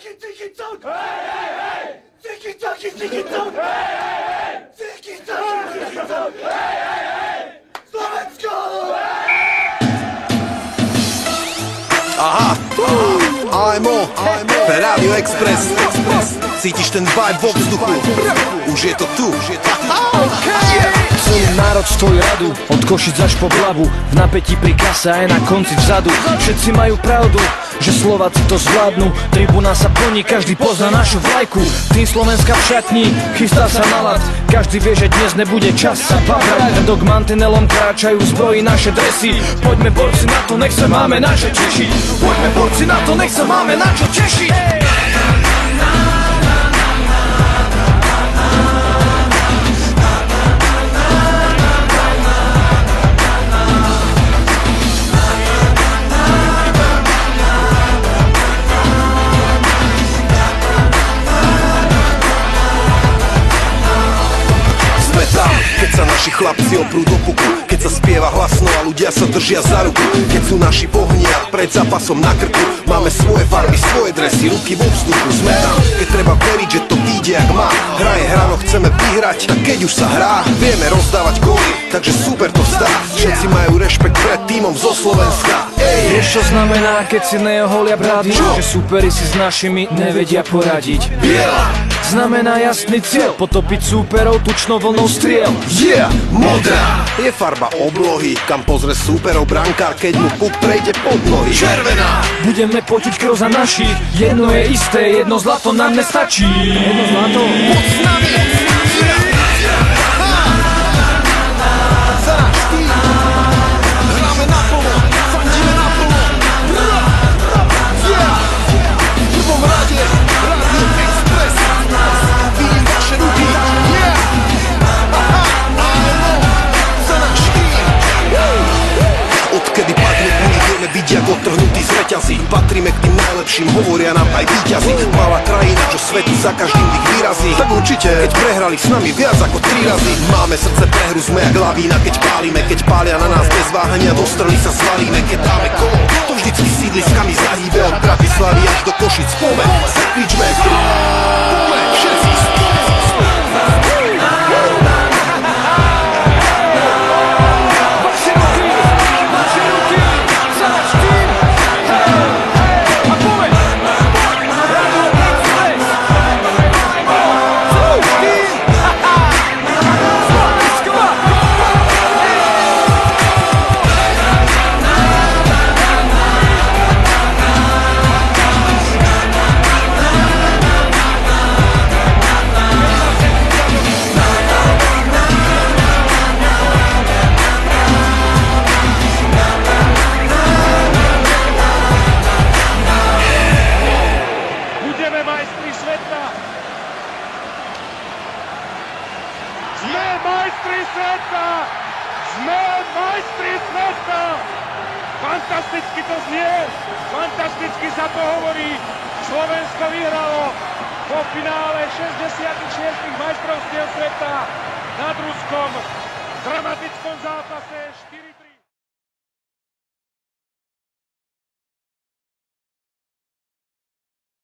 Tiki-taki-tok! Hej, hej, hej! Tiki-taki-tiki-tok! Hej, hej, hej! Tiki-taki-tiki-tok! Hej, hej, hej! Slovensko! Aha, AMO, Radio Express. Cítiš ten vibe vo vzduchu? Už je to tu. Celý národ stojí radu, od Košic až po Blavu, v napätí pri kase aj na konci vzadu. Všetci majú pravdu, že Slováci to zvládnu. Tribúna sa plní, každý pozná našu vlajku. Tým Slovenska v šatni, chystá sa na ľad. Každý vie, že dnes nebude čas sa pavrať. Hrdok mantinelom kráčajú zbrojí naše dresy. Poďme borci na to, nech sa máme na čo tešiť. Poďme borci na to, nech sa máme na čo tešiť. Keď sa naši chlapci oprú do puku, keď sa spieva hlasno a ľudia sa držia za ruku, keď sú naši v ohni a pred zápasom na krku, máme svoje farby, svoje dresy, ruky vo vzduchu. Sme tam, keď treba veriť, že to vyjde jak má. Hra je hra, no chceme vyhrať, tak keď už sa hrá, vieme rozdávať góly, takže super to zdá. Všetci majú rešpekt pred tímom zo Slovenska. Vieš čo znamená, keď si neoholia brady? Že superi si s našimi nevedia poradiť. Biela znamená jasný cieľ, potopiť súperov tučnou vlnou striel. Modrá je farba oblohy, kam pozrie súperov brankár, keď mu puk prejde pod nohy. Červená budeme potiť krv za našich, jedno je isté, jedno zlato nám nestačí. Jedno zlato pod s nami. Hráme naplno, fandíme naplno. V prvom rade Radio Express. Vidím vaše ruky. Odkedy padne boli, vieme byť jak odtrhnutí z reťazí. Patríme k tým najlepším, hovoria nám aj víťazi. Malá krajina, čo svetu za každým dých vyrazí. Tak určite, keď prehrali s nami viac ako 3 razy. Máme srdce pre hru, sme jak lavína, keď pálime. Keď pália na nás bez váhania, do strely sa zvalíme. Keď dáme kolo, to vždycky sídliskami zahýbe. Od Bratislavy až do Košic, poďme, zakričme. Poďme, všetci spolu. Sme majstri sveta! Fantasticky to znie, fantasticky sa to hovorí. Slovensko vyhralo po finále 66 majstrovstiev sveta nad Ruskom v dramatickom zápase 4-3.